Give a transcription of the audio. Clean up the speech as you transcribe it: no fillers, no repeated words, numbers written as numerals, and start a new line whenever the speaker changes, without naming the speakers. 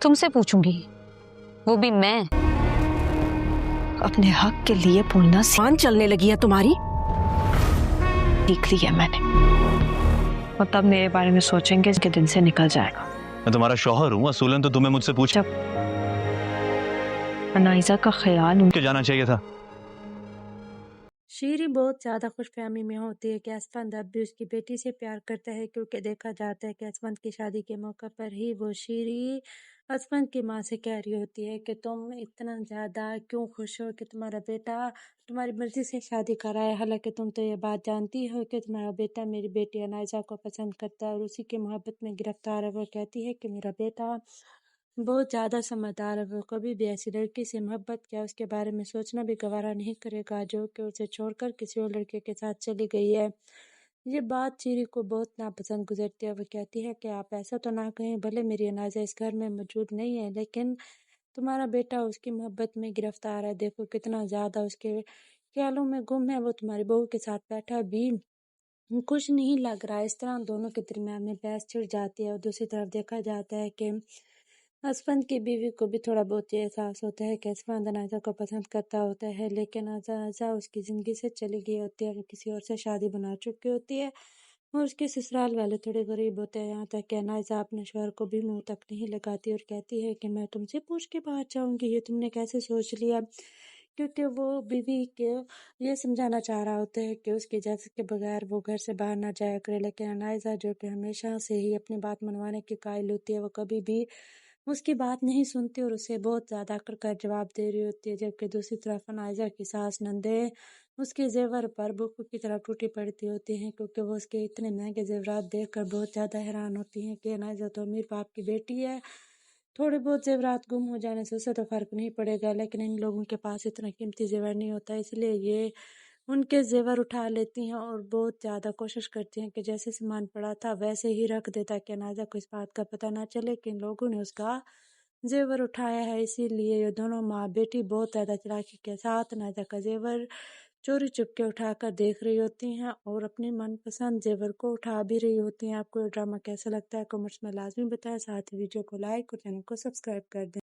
तुमसे पूछूंगी, वो भी मैं।
अपने हक के लिए बोलना सान चलने लगी है तुम्हारी। देख ली है मैंने, और तब मेरे बारे में सोचेंगे कि दिन से निकल जाएगा।
मैं तुम्हारा शौहर हूँ, असूलन तो तुम्हें मुझसे पूछ
जब अनाइजा का ख्याल
के जाना चाहिए था।
शीरी बहुत ज़्यादा खुशफहमी में होती है कि असफंद अब भी उसकी बेटी से प्यार करता है, क्योंकि देखा जाता है कि असफंद की शादी के मौका पर ही वो शीरी असफंद की माँ से कह रही होती है कि तुम इतना ज़्यादा क्यों खुश हो कि तुम्हारा बेटा तुम्हारी मर्ज़ी से शादी करा है। हालांकि तुम तो ये बात जानती हो कि तुम्हारा बेटा मेरी बेटी अनाइजा को पसंद करता है और उसी की मोहब्बत में गिरफ्तार है। वो कहती है कि मेरा बेटा बहुत ज़्यादा समझदार है, वो कभी भी ऐसी लड़की से मोहब्बत या उसके बारे में सोचना भी गवारा नहीं करेगा जो कि उसे छोड़कर किसी और लड़के के साथ चली गई है। ये बात शीरी को बहुत नापसंद गुजरती है। वो कहती है कि आप ऐसा तो ना कहें, भले मेरी अनाइजा इस घर में मौजूद नहीं है लेकिन तुम्हारा बेटा उसकी मोहब्बत में गिरफ्तार है। देखो कितना ज़्यादा उसके ख्यालों में गुम है। वो तुम्हारी बहू के साथ बैठा भी कुछ नहीं लग रहा है। इस तरह दोनों के दरमियान में बहस छिड़ जाती है। और दूसरी तरफ देखा जाता है कि असफंद की बीवी को भी थोड़ा बहुत ये एहसास होता है कि असफंद अनाइजा को पसंद करता होता है, लेकिन अनाइजा उसकी ज़िंदगी से चली गई होती है, वो किसी और से शादी बना चुकी होती है और उसके ससुराल वाले थोड़े गरीब होते हैं। यहाँ तक कि अनाइजा अपने शौहर को भी मुंह तक नहीं लगाती और कहती है कि मैं तुमसे पूछ के बाहर जाऊँगी, ये तुमने कैसे सोच लिया। क्योंकि वो बीवी के ये समझाना चाह रहा होता है कि उसकी इजाज़त के बगैर वो घर से बाहर ना जाया करे, लेकिन अनाइजा जो कि हमेशा से ही अपनी बात मनवाने की कायल होती है, वो कभी भी उसकी बात नहीं सुनती और उसे बहुत ज़्यादा अकड़ कर जवाब दे रही होती है। जबकि दूसरी तरफ अनाइजा की सास नंदे उसके जेवर पर बुक्कू की तरह टूटी पड़ती होती हैं, क्योंकि वो उसके इतने महंगे जेवरात देखकर बहुत ज़्यादा हैरान होती हैं कि अनाइजा तो अमीर बाप की बेटी है, थोड़े बहुत जेवरात गुम हो जाने से उसे तो फ़र्क नहीं पड़ेगा, लेकिन इन लोगों के पास इतना कीमती जेवर नहीं होता, इसलिए ये उनके जेवर उठा लेती हैं और बहुत ज़्यादा कोशिश करती हैं कि जैसे सामान पड़ा था वैसे ही रख दे, ताकि अनाइजा को इस बात का पता ना चले कि इन लोगों ने उसका जेवर उठाया है। इसीलिए ये दोनों माँ बेटी बहुत ज़्यादा चालाकी के साथ अनाइजा का जेवर चोरी चुपके उठाकर देख रही होती हैं और अपनी मनपसंद जेवर को उठा भी रही होती हैं। आपको ये ड्रामा कैसा लगता है कमेंट्स में लाजमी बताएं, साथ ही वीडियो को लाइक और चैनल को सब्सक्राइब कर दें।